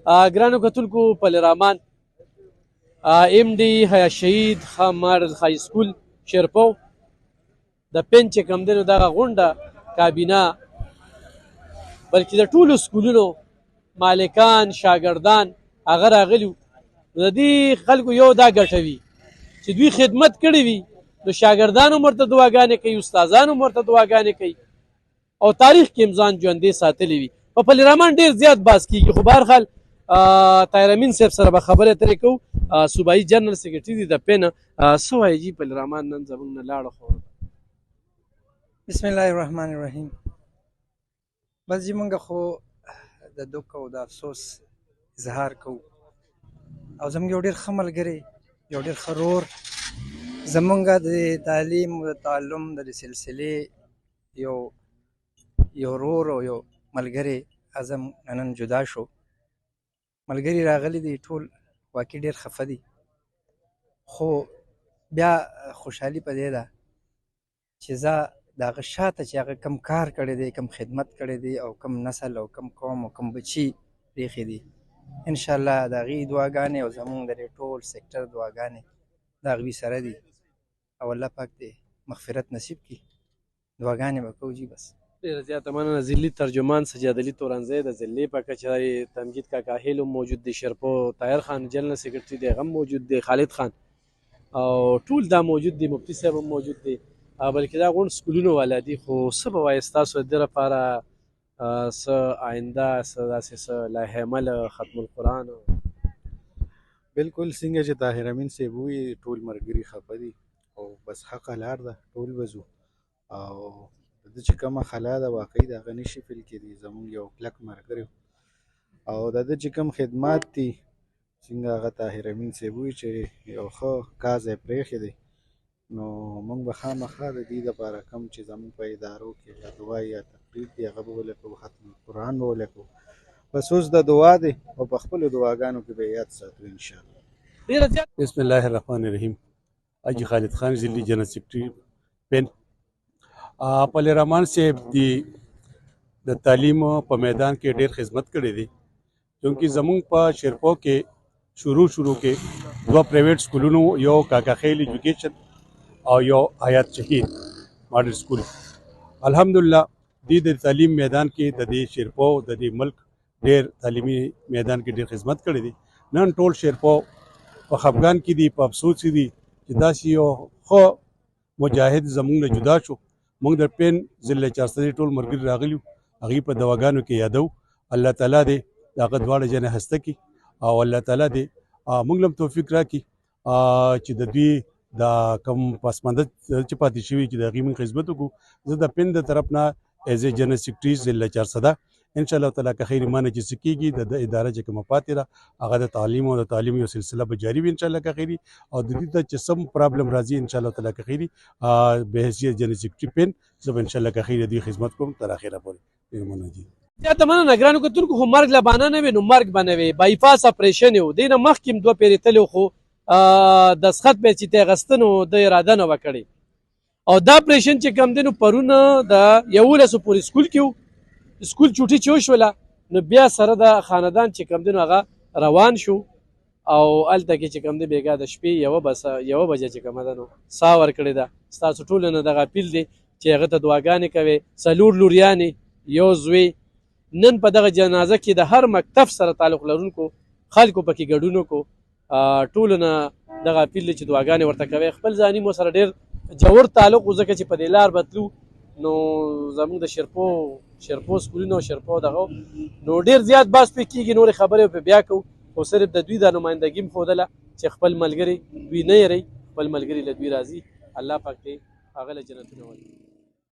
ګرانو کتونکو پل رحمان ایم ډي حیا شهید خان ماډل های سکول شیرپو د پین چې کوم دی نو دغه غونډه کابینه بلکې د ټولو سکولونو مالکان شاګردان هغه راغلي وو. د دې خلکو یو دا ګټه وي چې دوی خدمت کړی وي نو شاګردان هم ورته دعاګانې کوي، استادان هم ورته دعاګانې کوي او تاریخ کې هم ځان ژوندی ساتلی وي. په پل رحمان ډېر زیات باس کېږي، خو بهرحال طاهر امین صاحب سره به خبرې اترې کوو. صوبایي جنرال سیکرټري دي د پین. څه وایي جي پل رحمان نن زموږ نه لاړه خو بسم الله الرحمن الرحیم. بس جی مونږ خو د دوک او د افسوس اظهار کوو او زموږ یو ډېر ښه ملګری یو ډېر ښه رور زمونږ د تعلیم او د تعلم د سلسلې یو رور او یو ملګری اعظم نن جدا شو. ملګري راغلي دي ټول واقعي ډېر خفه دي، خو بیا خوشحالي په دې ده چې زه د هغه شاته چې هغه کم کار کړی دی، کم خدمت کړی دی او کم نسل او کم قوم او کم بچي پرېښي دي، انشاءالله د هغې دعاګانې او زمونږ د دې ټول سیکټر دعاګانې د هغوی سره دي او الله پاک دې مغفرت نصیب کړي. دعاګانې به کوو جي. بس ډېره زیاته مننه. ضلعي ترجمان سجاد علي تورنزی د ضلعي په کچه تمجید کاکا هیل هم موجود دی، شیرپو طاهر خان جنرال سیکرټري دی هغه هم موجود دی، خالد خان او ټول دا موجود دی، مفتي صاحب هم موجود دی، بلکې دا غونډ سکولونو والا دي. خو څه به وایې ستاسو د دې لپاره څه آینده څه داسې څه لایحه عمل ختم القرآن؟ بالکل څنګه چې طاهر امین صاحب وویل ټول ملګري خفه دي او بس حقه لار ده، ټول به ځو او د ده چې کومه خلا ده واقعي د هغه نشي فیل کېدی. زمونږ یو کلک ملګری او د ده چې کوم خدمات دي څنګه هغه طاهر امین صاحب وویل چې یو ښه کاز یې پرېښی دی، نو موږ به خامخا د دې لپاره کوم چې زموږ په ادارو کې یا دعا یا تقریر دی هغه به ولګوو، ختم القرآن به ولګوو. بس اوس د دعا دی او په خپلو دعاګانو کې به یاد ساتو انشاءالله. بسم الله الرحمن الرحیم. حاجی خالد خان ضلعي جنرال سیکرټري پین. پل رحمان صاحب د تعلیم په میدان کې ډېر خدمت کړی دی، چونکې زمونږ په شیرپو کې شروع کې دوه پرایویټ سکولونو، یو کاکا خیل ایجوکیشن او یو حیات شهید ماډل سکول. الحمدلله دې د تعلیم میدان کې د دې شیرپو د دې ملک ډېر تعلیمي میدان کې ډېر خدمت کړی دی. نن ټول شیرپو په خفګان کې دي، په افسوس کې دي چې داسې یو ښه مجاهد زموږ نه جدا شو. موږ د پین ضلع 400 ټول ملګري راغلي وو، هغوی په دواګانو کې یادو. الله تعالی دې د هغه دواړه جنې هسته کړي او الله تعالی دې موږ له هم توفیق راکړي چې د دوی دا کوم پسمانده چې پاتې شوي چې د هغې موږ خدمت وکړو. زه د پین د طرف نه ایز ا جنرال سیکرټري ضلع 400 انشاءالله تعالی که خیر ایمانه چې څه کېږي د اداره چې کومه پاتې ده هغه د تعلیم او د تعلیم یو سلسله به جاري وي انشاءالله که خیري او د دې ته چې سم پرابلم راځي انشاءالله تعالی که خیري به حیثیت جنرال سیکرټري پین زه به انشاءالله که خیري دوی خدمت کوم تر اخره پورې. ډېر مننه جي. زیاته مننه. ګرانو کتونکو خو مرګ له بانه نه وي نو مرګ به نه وي. بایپاس اپریشن یې و، دې نه مخکې هم دوه پیرې تللی خو دسخط به یې چې تی اخیسته نو د اراده نه وه کړې او دا اپریشن چې کوم دی نو پرون د 11 پورې سکول کې و، سکول چوټي چې وشوله نو بیا سره د خاندان چې کوم دی نو هغه روان شو او هلته کې چې کوم دی بېګا د شپې 1 بجه چې کومه ده نو ساه ورکړې ده. ستاسو ټولو نه دغه اپیل دی چې هغه ته دعاګانې کوئ. 4 لوریانې، یو زوی. نن په دغه جنازه کې د هر مکتب سره تعلق لرونکو خلکو پکې ګډون وکړو. ټولو نه دغه اپیل دی چې دعاګانې ورته کوئ. خپل ځاني مو سره ډېر جوړ تعلق و ځکه چې په دې لار به تلو نو زموږ د شیرپو سکولونو او شیرپو دغه نو ډېر زیات بحث پرې کېږي، نورې خبرې پرې بیا کوو، خو صرف د دوی دا نمایندګي م ښودله چې خپل ملګري دوی نه هېروي، خپل ملګري له دوی راځي. الله پاک دې هغه له جنتونه ورکړي.